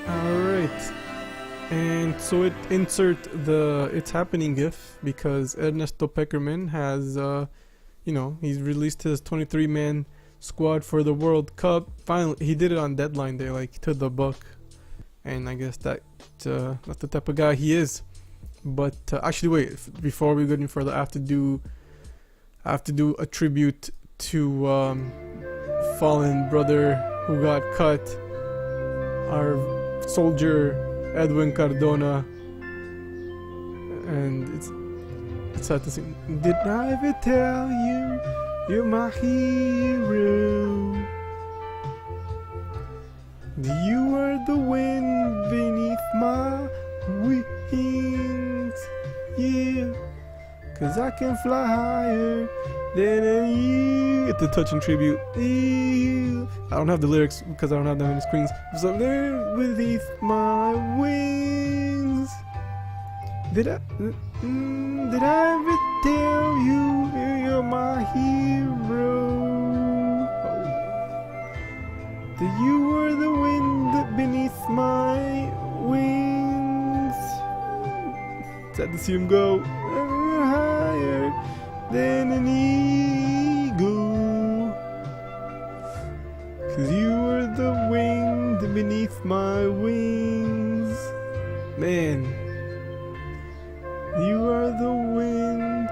Alright. And so it insert the It's Happening gif because Ernesto Peckerman has, he's released his 23-man squad for the World Cup. Finally, he did it on deadline day, like to the book. And I guess that's the type of guy he is. But actually, wait, before we go any further, I have to do a tribute to fallen brother who got cut, our soldier Edwin Cardona. And it's sad to sing. Did I ever tell you you're my hero? You were the wind beneath my wings, yeah. 'Cause I can fly higher than an eagle. It's a touching tribute. I don't have the lyrics because I don't have them on the screens. So there beneath my wings. Did I ever tell you you're my hero? That you were the wind beneath my wings. Sad to see him go higher than an eagle. 'Cause you were the wind beneath my wings. Man, you are the wind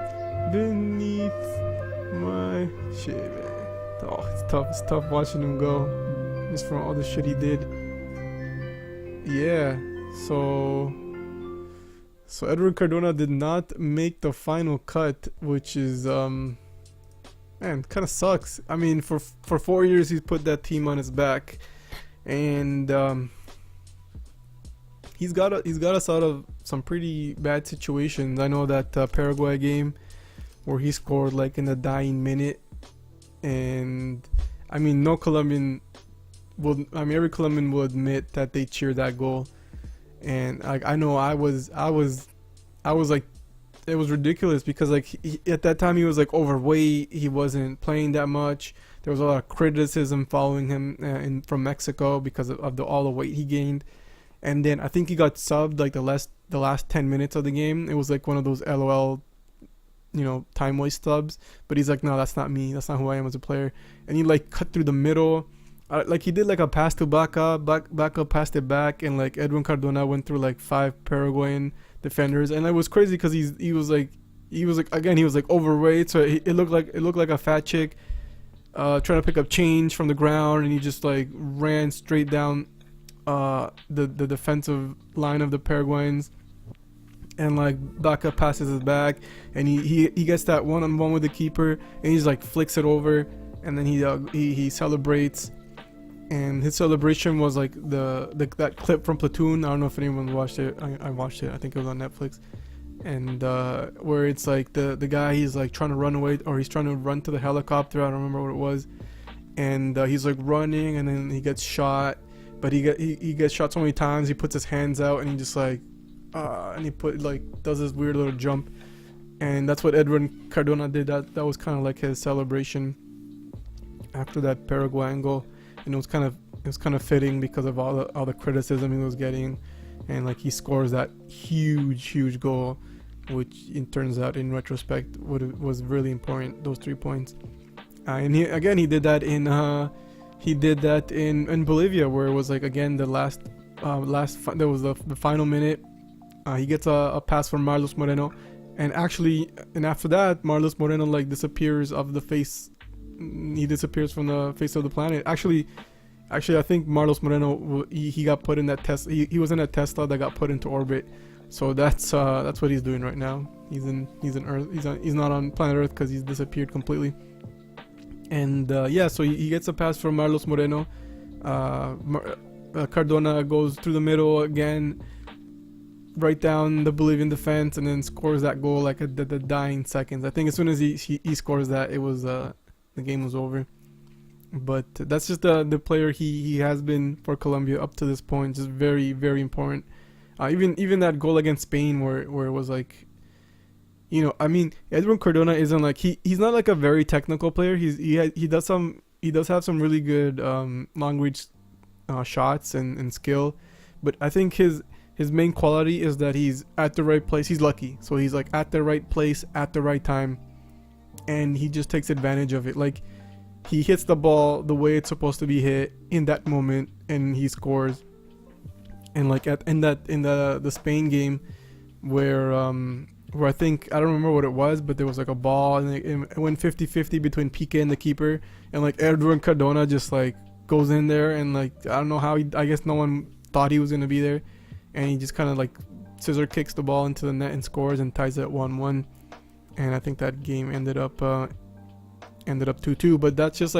beneath my shit, man. Oh, it's tough watching him go. Just from all the shit he did. Yeah, so Edwin Cardona did not make the final cut, which is man, kind of sucks. I mean, for 4 years he's put that team on his back, and he's got us out of some pretty bad situations. I know that Paraguay game where he scored like in the dying minute, and I mean, every Colombian will admit that they cheered that goal, and I know I was like, it was ridiculous because like at that time he was like overweight, he wasn't playing that much. There was a lot of criticism following him from Mexico because of all the weight he gained, and then I think he got subbed like the last 10 minutes of the game. It was like one of those LOL, time waste subs. But he's like, no, that's not me. That's not who I am as a player. And he like cut through the middle. Like he did like a pass to Baca passed it back, and like Edwin Cardona went through like 5 Paraguayan defenders, and it was crazy because he was like overweight, so it looked like a fat chick trying to pick up change from the ground, and he just like ran straight down the defensive line of the Paraguayans, and like Baca passes it back, and he gets that one-on-one with the keeper, and he's like flicks it over, and then he celebrates. And his celebration was like that clip from Platoon. I don't know if anyone watched it. I watched it. I think it was on Netflix. And where it's like the guy, he's like trying to run away, or he's trying to run to the helicopter. I don't remember what it was. And he's like running, and then he gets shot. But he gets shot so many times. He puts his hands out, and he just like and he does this weird little jump. And that's what Edwin Cardona did. That was kind of like his celebration after that Paraguayan goal. And it was kind of fitting because of all the criticism he was getting, and like he scores that huge goal, which it turns out in retrospect was really important, those 3 points. And he did that in Bolivia, where it was like again there was the final minute. He gets a pass from Marlos Moreno, and after that Marlos Moreno like disappears off the face. He disappears from the face of the planet. Actually, I think Marlos Moreno, he got put in that test. He was in a Tesla that got put into orbit. So that's what he's doing right now. He's in Earth. He's not on planet Earth because he's disappeared completely. And so he gets a pass from Marlos Moreno. Cardona goes through the middle again, right down the Bolivian defense, and then scores that goal like at the dying seconds. I think as soon as he scores that, it was the game was over. But that's just the player he has been for Colombia up to this point. Just very, very important. Even that goal against Spain, where it was like I mean, Edwin Cardona isn't like he's not like a very technical player. He does have some really good long reach shots and skill, but I think his main quality is that he's at the right place. He's lucky, so he's like at the right place at the right time, and he just takes advantage of it. Like he hits the ball the way it's supposed to be hit in that moment, and he scores. And like in the Spain game, where I think I don't remember what it was, but there was like a ball and it went 50-50 between Piqué and the keeper, and like Edwin Cardona just like goes in there and like I don't know how I guess no one thought he was gonna be there, and he just kind of like scissor kicks the ball into the net and scores and ties it 1-1, and I think that game ended up 2-2. But that's just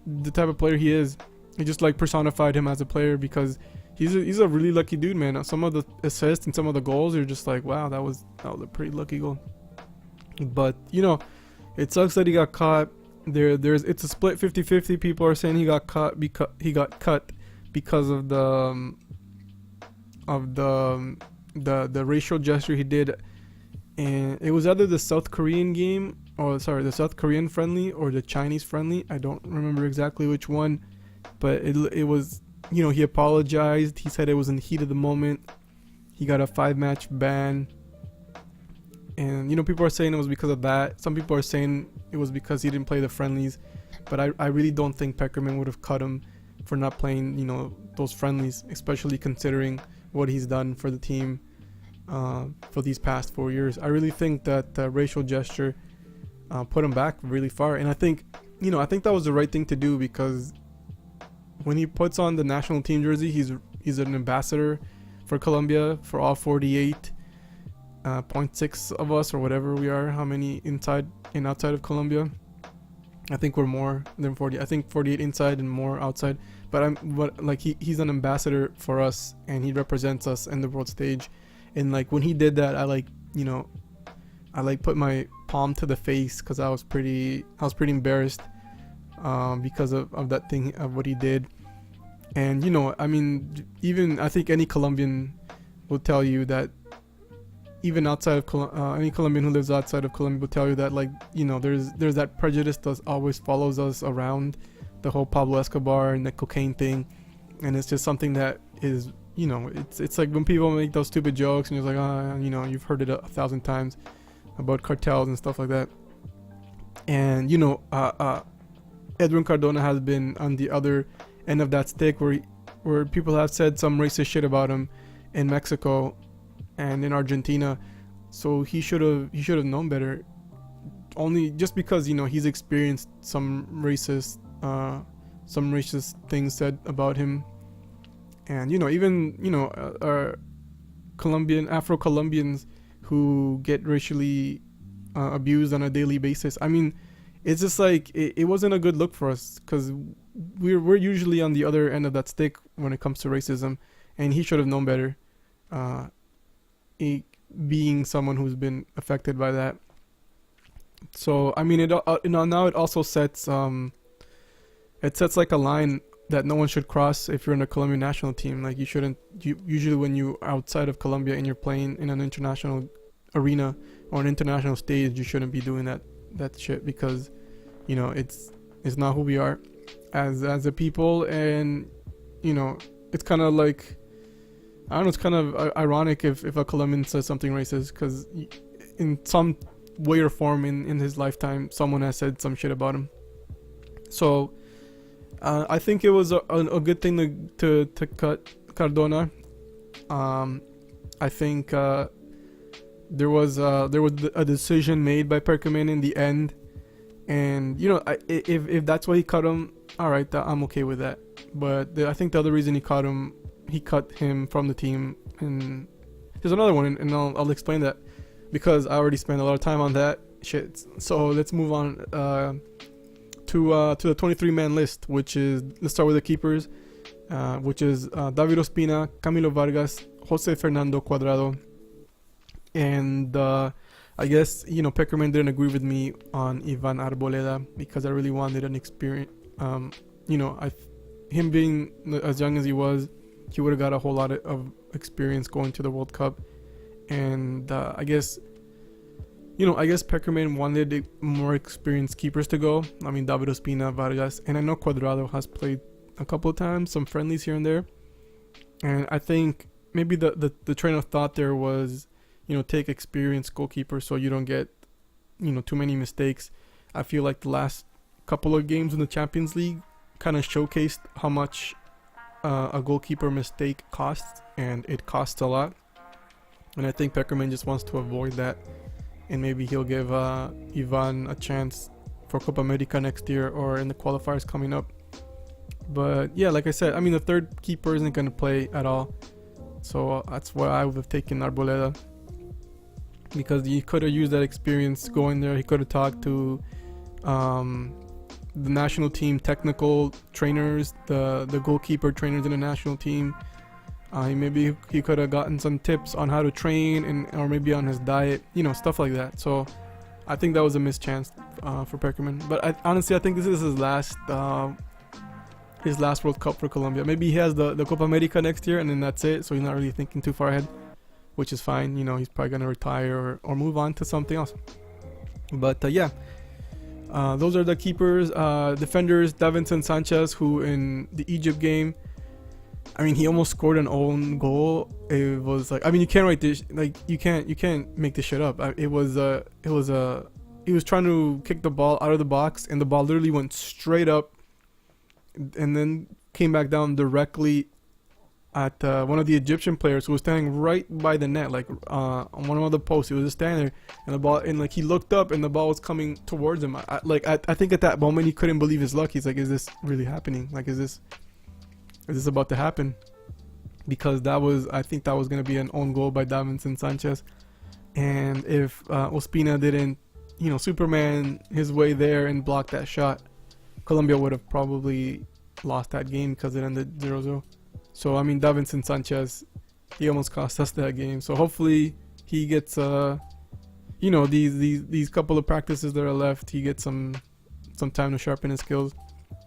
the type of player he is. He just like personified him as a player because he's a really lucky dude, man. Some of the assists and some of the goals are just like, wow, that was a pretty lucky goal. But it sucks that he got caught. It's a split 50-50. People are saying he got caught because he got cut because of the racial gesture he did, and it was either the South Korean game the South Korean friendly or the Chinese friendly. I don't remember exactly which one, but it was. He apologized. He said it was in the heat of the moment. He got a 5-match ban. And, people are saying it was because of that. Some people are saying it was because he didn't play the friendlies. But I really don't think Peckerman would have cut him for not playing, those friendlies, especially considering what he's done for the team for these past 4 years. I really think that the racial gesture put him back really far. And I think that was the right thing to do because when he puts on the national team jersey, he's an ambassador for Colombia, for all 48.6 of us or whatever we are. How many inside and outside of Colombia? I think we're more than 40. I think 48 inside and more outside. But he's an ambassador for us, and he represents us in the world stage. And like when he did that, I put my palm to the face because I was pretty embarrassed. Because of that thing, of what he did. And I mean, even I think any Colombian will tell you that, even outside of any Colombian who lives outside of Colombia will tell you that, there's that prejudice that always follows us around, the whole Pablo Escobar and the cocaine thing. And it's just something that is, it's like when people make those stupid jokes and you're like, you've heard it 1,000 times about cartels and stuff like that. And Edwin Cardona has been on the other end of that stick where people have said some racist shit about him in Mexico and in Argentina. So he should have known better. Only just because he's experienced some racist things said about him, and even Afro-Colombians who get racially abused on a daily basis. I mean, it's just like it wasn't a good look for us because we're usually on the other end of that stick when it comes to racism, and he should have known better. Being someone who's been affected by that. So I mean, now it also sets like a line that no one should cross if you're in a Colombian national team. Like usually when you are outside of Colombia and you're playing in an international arena or an international stage, you shouldn't be doing that shit because it's not who we are as a people. And it's kind of like, I don't know, it's kind of ironic if a Colombian says something racist because in some way or form in his lifetime someone has said some shit about him. So I think it was a good thing to cut Cardona. I think there was a decision made by Perkerman in the end, and if that's why he cut him, all right, I'm okay with that. But I think the other reason he cut him from the team, and there's another one, and I'll explain that because I already spent a lot of time on that shit. So let's move on to the 23-man list, which is, let's start with the keepers, which is David Ospina, Camilo Vargas, Jose Fernando Cuadrado. And I guess Peckerman didn't agree with me on Ivan Arboleda because I really wanted an experience. Him being as young as he was, he would have got a whole lot of experience going to the World Cup. And I guess I guess Peckerman wanted more experienced keepers to go. I mean, David Ospina, Vargas, and I know Cuadrado has played a couple of times, some friendlies here and there. And I think maybe the train of thought there was, take experienced goalkeepers so you don't get, too many mistakes. I feel like the last couple of games in the Champions League kind of showcased how much a goalkeeper mistake costs, and it costs a lot. And I think Peckerman just wants to avoid that. And maybe he'll give Ivan a chance for Copa America next year or in the qualifiers coming up. But yeah, like I said, I mean, the third keeper isn't going to play at all. So that's why I would have taken Arboleda. Because he could have used that experience going there. He could have talked to the national team technical trainers, the goalkeeper trainers in the national team. Maybe he could have gotten some tips on how to train or maybe on his diet, stuff like that. So I think that was a missed chance for Peckerman. But honestly, I think this is his last World Cup for Colombia. Maybe he has the Copa America next year and then that's it. So he's not really thinking too far ahead, which is fine. He's probably going to retire or move on to something else. But yeah, those are the keepers. Defenders, Davinson Sanchez, who in the Egypt game, I mean, he almost scored an own goal. It was like, I mean, you can't write this, like, you can't make this shit up. He was trying to kick the ball out of the box, and the ball literally went straight up, and then came back down directly at one of the Egyptian players who was standing right by the net, like on one of the posts. He was just standing there, and the ball, and like he looked up, and the ball was coming towards him. I think at that moment he couldn't believe his luck. He's like, "Is this really happening? Like, is this about to happen?" Because I think that was going to be an own goal by Davinson Sanchez. And if Ospina didn't, Superman his way there and block that shot, Colombia would have probably lost that game because it ended 0-0. So, I mean, Davinson Sanchez, he almost cost us that game. So hopefully he gets, these couple of practices that are left, he gets some time to sharpen his skills.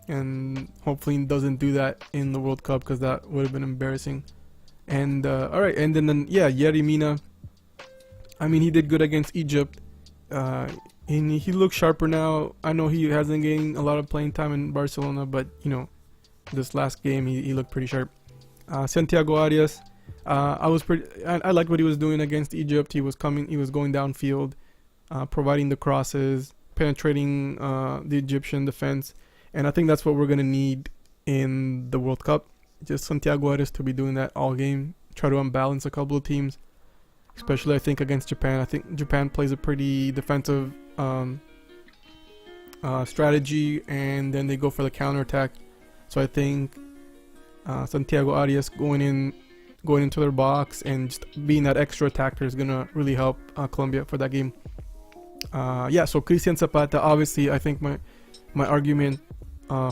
And hopefully he doesn't do that in the World Cup, because that would have been embarrassing. And alright, and then Yerry Mina, I mean, he did good against Egypt, and he looks sharper now. I know he hasn't gained a lot of playing time in Barcelona, but this last game he looked pretty sharp. Santiago Arias, I liked what he was doing against Egypt. He was going downfield, providing the crosses, penetrating the Egyptian defense. And I think that's what we're going to need in the World Cup. Just Santiago Arias to be doing that all game. Try to unbalance a couple of teams. Especially, I think, against Japan. I think Japan plays a pretty defensive strategy. And then they go for the counterattack. So I think Santiago Arias going into their box and just being that extra attacker is going to really help Colombia for that game. So Christian Zapata, obviously, I think my argument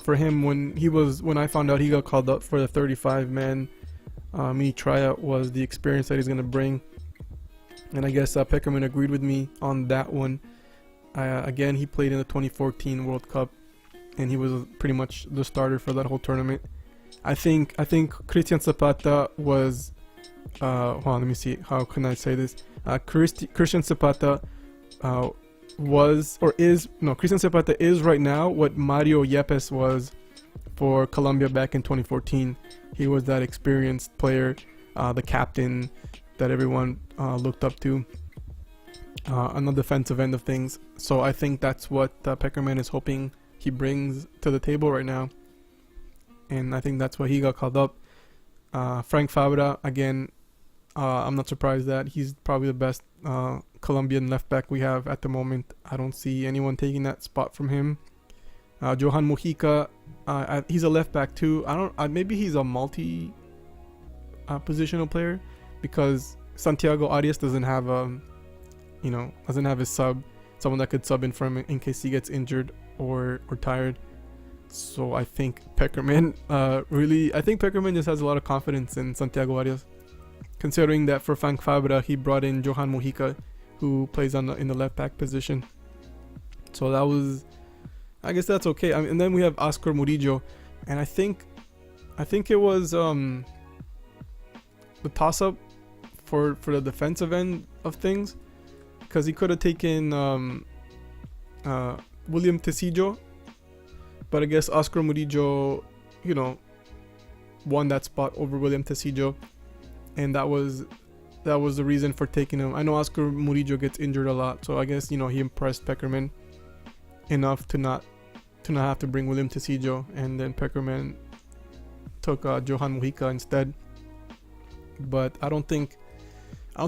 for him when I found out he got called up for the 35-man mini tryout was the experience that he's going to bring. And I guess Peckerman agreed with me on that one. Again, he played in the 2014 World Cup, and he was pretty much the starter for that whole tournament. I think Christian Zapata was hold on, let me see, how can I say this? Christian Zapata Christian Zapata is right now what Mario Yepes was for Colombia back in 2014. He was that experienced player, the captain that everyone looked up to on the defensive end of things. So I think that's what Peckerman is hoping he brings to the table right now, and I think that's why he got called up. Frank Fabra, again, I'm not surprised that he's probably the best Colombian left back we have at the moment. I don't see anyone taking that spot from him. Johan Mujica, he's a left back too. Maybe he's a multi positional player, because Santiago Arias doesn't have his sub, someone that could sub in for him in case he gets injured or tired. So I think Peckerman Peckerman just has a lot of confidence in Santiago Arias, considering that for Frank Fabra he brought in Johan Mujica, who plays in the left back position. So I guess that's okay. And then we have Oscar Murillo, and I think it was the toss up for the defensive end of things, because he could have taken William Tecillo, but I guess Oscar Murillo, won that spot over William Tecillo, and that was the reason for taking him. I know Oscar Murillo gets injured a lot, so I guess he impressed Peckerman enough to not have to bring William Tecillo, and then Peckerman took Johan Mujica instead. But I don't think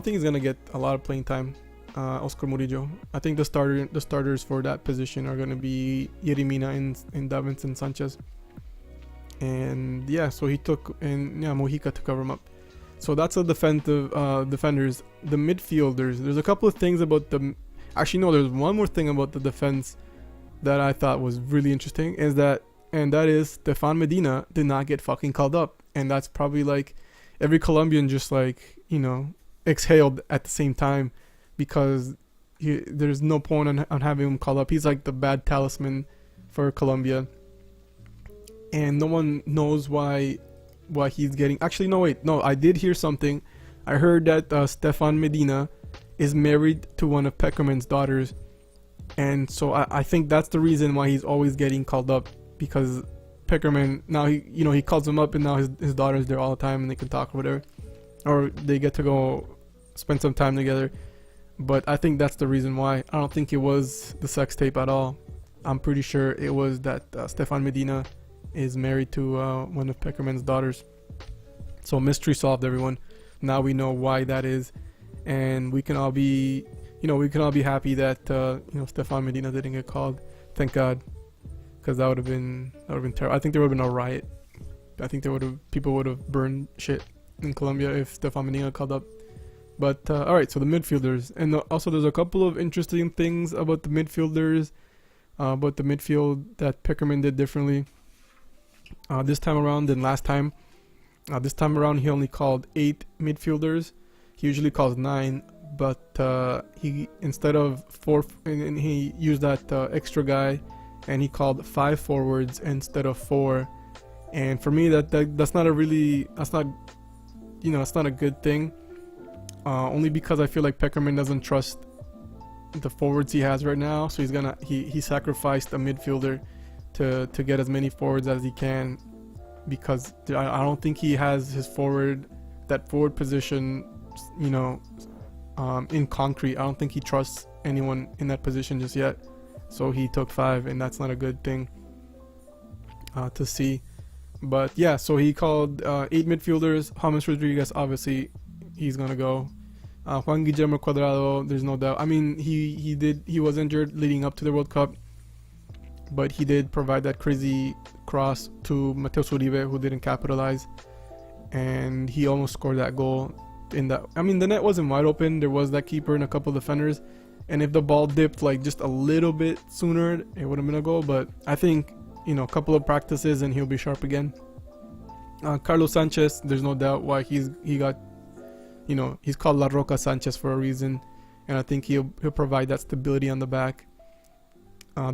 he's gonna get a lot of playing time, Oscar Murillo. I think the starters for that position are gonna be Yerimina and Davinson Sanchez. And yeah, so he took Mujica to cover him up. So that's the defenders. The midfielders, there's a couple of things about there's one more thing about the defense that I thought was really interesting, and that is Stefan Medina did not get fucking called up. And that's probably like every Colombian just exhaled at the same time, because there's no point on having him called up. He's like the bad talisman for Colombia, and no one knows why he's getting. Actually, no, I did hear something. I heard that Stefan Medina is married to one of Peckerman's daughters, and so I think that's the reason why he's always getting called up, because Peckerman now he calls him up, and now his daughter's there all the time, and they can talk or whatever, or they get to go spend some time together. But I think that's the reason why. I don't think it was the sex tape at all. I'm pretty sure it was that Stefan Medina is married to one of Peckerman's daughters. So mystery solved, everyone. Now we know why that is, and we can all be happy that Stefan Medina didn't get called. Thank God, because that would have been terrible. I think there would have been a riot. I think people would have burned shit in Colombia if Stefan Medina called up. But all right, so the midfielders, and also there's a couple of interesting things about the midfielders, about the midfield that Peckerman did differently this time around than last time. This time around he only called 8 midfielders. He usually calls 9, but he, instead of 4, and he used that extra guy, and he called 5 forwards instead of 4. And for me, that's not a good thing. Only because I feel like Peckerman doesn't trust the forwards he has right now, so he sacrificed a midfielder to get as many forwards as he can, because I don't think he has that forward position in concrete. I don't think he trusts anyone in that position just yet, so he took 5, and that's not a good thing to see. But yeah, so he called 8 midfielders. James Rodriguez, obviously he's gonna go. Juan Guillermo Cuadrado, there's no doubt. I mean, he was injured leading up to the World Cup, but he did provide that crazy cross to Mateus Uribe, who didn't capitalize, and he almost scored that goal. I mean, the net wasn't wide open. There was that keeper and a couple defenders, and if the ball dipped like just a little bit sooner, it would have been a goal. But I think a couple of practices and he'll be sharp again. Carlos Sanchez, there's no doubt why he got, he's called La Roca Sanchez for a reason, and I think he'll provide that stability on the back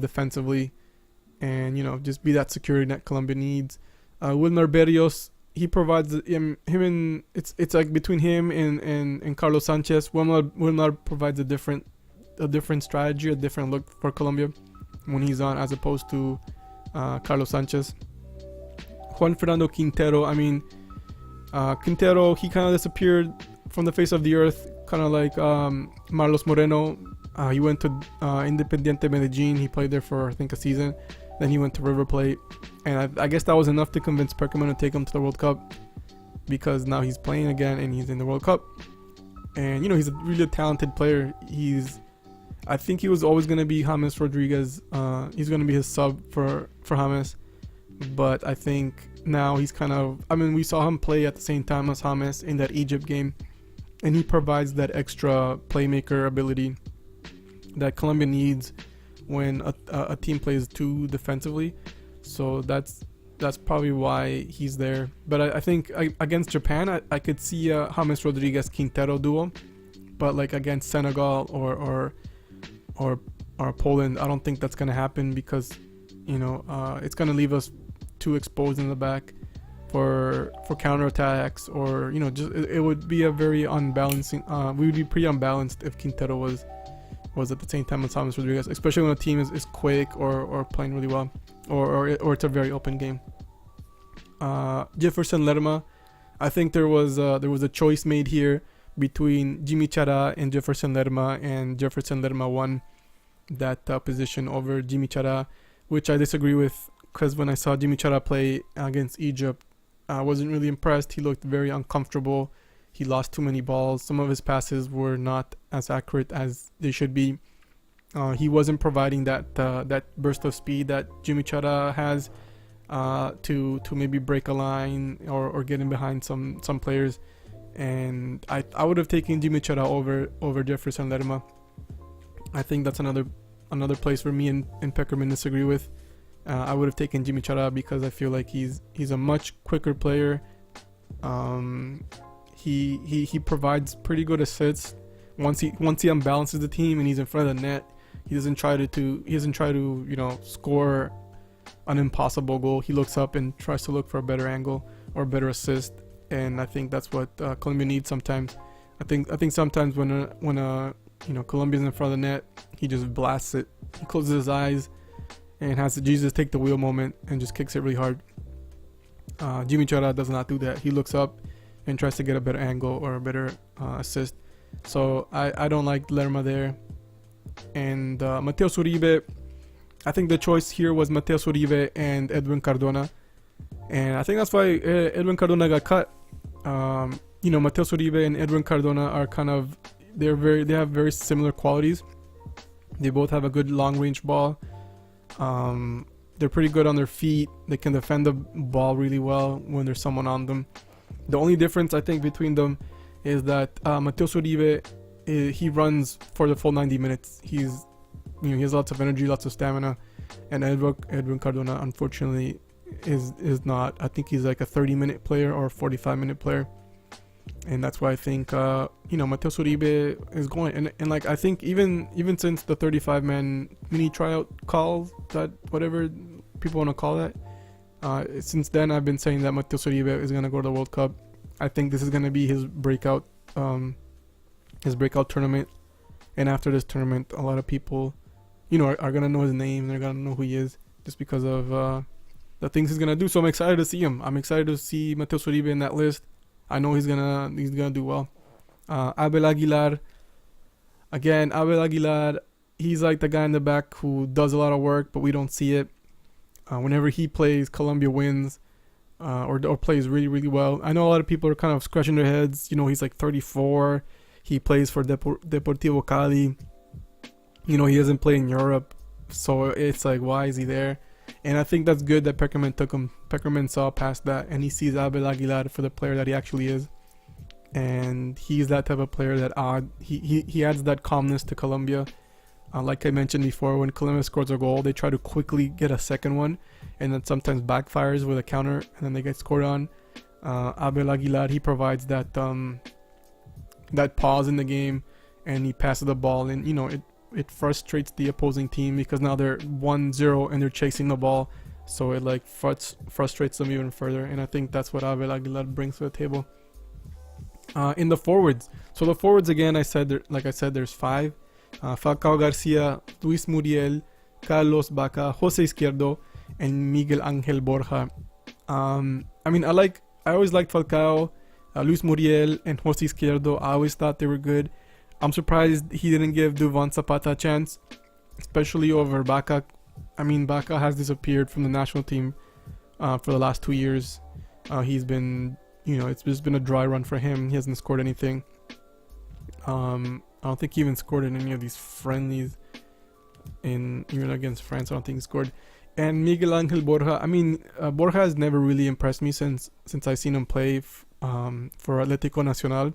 defensively, and just be that security net Colombia needs. Wilmer Berrios, he provides it's like between him and Carlos Sanchez. Wilmer provides a different strategy, a different look for Colombia when he's on, as opposed to Carlos Sanchez. Juan Fernando Quintero, Quintero, he kind of disappeared from the face of the earth, kind of like Marlos Moreno. He went to Independiente Medellin. He played there for I think a season. Then he went to River Plate, and I guess that was enough to convince Peckerman to take him to the World Cup, because now he's playing again and he's in the World Cup, and he's a really talented player. I think he was always going to be James Rodriguez. He's going to be his sub for James, but I think now he's kind of, we saw him play at the same time as James in that Egypt game, and he provides that extra playmaker ability that Colombia needs when a team plays too defensively. So that's probably why he's there. But I think against Japan, I could see a James Rodriguez Quintero duo, but like against Senegal or Poland, I don't think that's gonna happen, because it's gonna leave us too exposed in the back for counterattacks, or just it would be a very unbalancing. We would be pretty unbalanced if Quintero was was at the same time as James Rodriguez, especially when a team is quick or playing really well, or it's a very open game. Jefferson Lerma, I think there was a choice made here between Jimmy Chara and Jefferson Lerma, and Jefferson Lerma won that position over Jimmy Chara, which I disagree with, because when I saw Jimmy Chara play against Egypt, I wasn't really impressed. He looked very uncomfortable. He lost too many balls. Some of his passes were not as accurate as they should be. He wasn't providing that burst of speed that Jimmy Chara has to maybe break a line or get in behind some players. And I would have taken Jimmy Chara over Jefferson Lerma. I think that's another place where me and Peckerman disagree with. I would have taken Jimmy Chara because I feel like he's a much quicker player. He provides pretty good assists once he unbalances the team and he's in front of the net. He doesn't try to score an impossible goal. He looks up and tries to look for a better angle or a better assist, and I think that's what Colombia needs sometimes. I think sometimes when Colombia's in front of the net, he just blasts it. He closes his eyes and has the Jesus take the wheel moment and just kicks it really hard. Jimmy Chara does not do that. He looks up and tries to get a better angle or a better assist. So I don't like Lerma there. And Mateus Uribe, I think the choice here was Mateus Uribe and Edwin Cardona, and I think that's why Edwin Cardona got cut. Mateus Uribe and Edwin Cardona are they have very similar qualities. They both have a good long range ball. They're pretty good on their feet. They can defend the ball really well when there's someone on them. The only difference I think between them is that Mateus Uribe, he runs for the full 90 minutes. He has lots of energy, lots of stamina, and Edwin Cardona unfortunately is not. I think he's like a 30-minute player or a 45-minute player, and that's why I think Mateus Uribe is going. And like I think even since the 35-man mini tryout calls, that whatever people want to call that, since then I've been saying that Mateus Uribe is gonna go to the World Cup. I think this is gonna be his breakout tournament, and after this tournament, a lot of people, are gonna know his name. They're gonna know who he is just because of the things he's gonna do. So I'm excited to see him. I'm excited to see Mateus Uribe in that list. I know he's gonna do well. Abel Aguilar, he's like the guy in the back who does a lot of work, but we don't see it. Whenever he plays, Colombia wins, or plays really, really well. I know a lot of people are kind of scratching their heads. He's like 34. He plays for Deportivo Cali. He doesn't play in Europe, so it's like, why is he there? And I think that's good that Peckerman took him. Peckerman saw past that, and he sees Abel Aguilar for the player that he actually is. And he's that type of player that he adds that calmness to Colombia. Like I mentioned before, when Colombia scores a goal, they try to quickly get a second one, and then sometimes backfires with a counter, and then they get scored on. Abel Aguilar, he provides that pause in the game, and he passes the ball, and it frustrates the opposing team because now they're 1-0 and they're chasing the ball, so it like frustrates them even further. And I think that's what Abel Aguilar brings to the table. In the forwards, so the forwards again, like I said, there's 5: Falcao Garcia, Luis Muriel, Carlos Vaca, Jose Izquierdo, and Miguel Angel Borja. I always liked Falcao, Luis Muriel, and Jose Izquierdo. I always thought they were good. I'm surprised he didn't give Duván Zapata a chance, especially over Vaca. Vaca has disappeared from the national team for the last 2 years. He's been, it's just been a dry run for him. He hasn't scored anything. I don't think he even scored in any of these friendlies. Even against France, I don't think he scored. And Miguel Angel Borja. Borja has never really impressed me since I've seen him play for Atlético Nacional.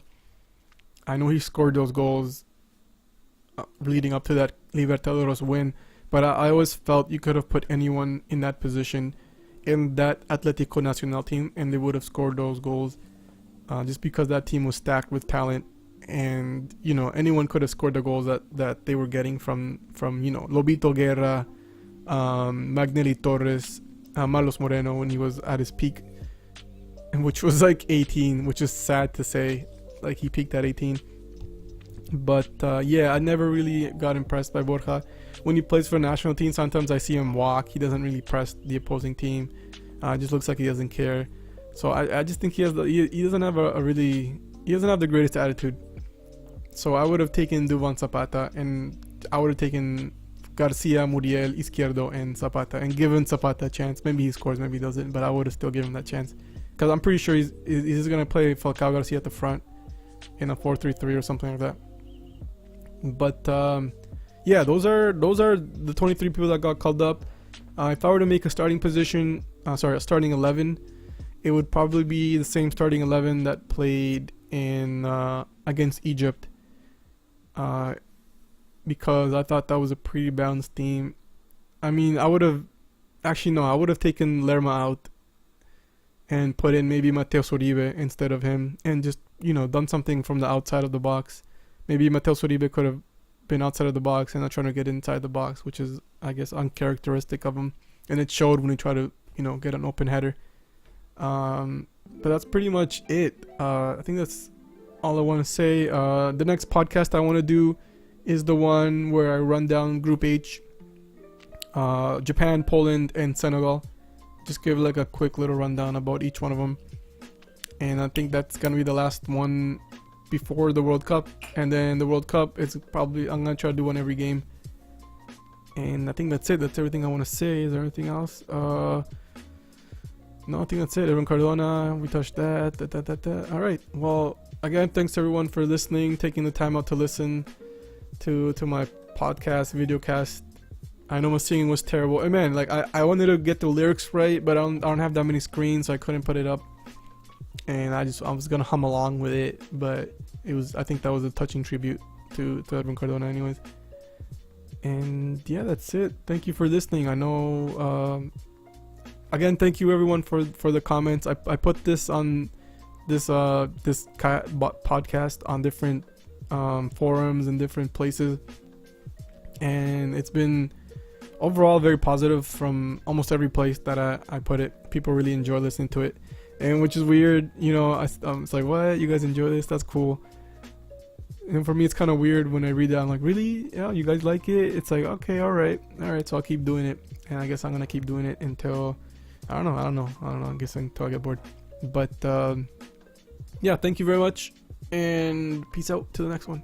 I know he scored those goals leading up to that Libertadores win, but I always felt you could have put anyone in that position in that Atlético Nacional team, and they would have scored those goals, just because that team was stacked with talent, and anyone could have scored the goals that they were getting from Lobito Guerra, Magnelli Torres, Marlos Moreno when he was at his peak, which was like 18, which is sad to say. Like, he peaked at 18. But yeah, I never really got impressed by Borja. When he plays for the national team, sometimes I see him walk. He doesn't really press the opposing team. Just looks like he doesn't care. So I just think he doesn't have he doesn't have the greatest attitude. So I would have taken Duvan Zapata, and I would have taken Garcia, Muriel, Izquierdo, and Zapata, and given Zapata a chance. Maybe he scores, maybe he doesn't, but I would have still given him that chance. Because I'm pretty sure he's going to play Falcao Garcia at the front in a 4-3-3 or something like that. But yeah, those are the 23 people that got called up. If I were to make a starting position, a starting 11, it would probably be the same starting 11 that played in against Egypt. Because I thought that was a pretty balanced team. I mean, I would have taken Lerma out and put in maybe Mateus Uribe instead of him, and just, done something from the outside of the box. Maybe Mateus Uribe could have been outside of the box and not trying to get inside the box, which is, I guess, uncharacteristic of him, and it showed when he tried to, get an open header. But that's pretty much it. I think that's all I want to say. The next podcast I want to do is the one where I run down Group H, Japan, Poland, and Senegal. Just give like a quick little rundown about each one of them. And I think that's gonna be the last one before the World Cup. And then the World Cup, I'm gonna try to do one every game. And I think that's it. That's everything I want to say. Is there anything else? No, I think that's it. Edwin Cardona, we touched that. All right. Well, again, thanks everyone for listening, taking the time out to listen to my podcast, videocast. I know my singing was terrible. And man, like I wanted to get the lyrics right, but I don't have that many screens, so I couldn't put it up. And I was gonna hum along with it, but I think that was a touching tribute to Edwin Cardona, anyways. And yeah, that's it. Thank you for listening. I know. Again, thank you everyone for the comments. I put this on this podcast on different forums and different places, and it's been overall very positive from almost every place that I put it. People really enjoy listening to it, and which is weird, it's like, what, you guys enjoy this? That's cool. And for me, it's kind of weird when I read that. I'm like, really? Yeah, you guys like it? It's like, okay, all right, so I'll keep doing it, and I guess I'm gonna keep doing it until I don't know, I guess until I get bored. But yeah, thank you very much, and peace out to the next one.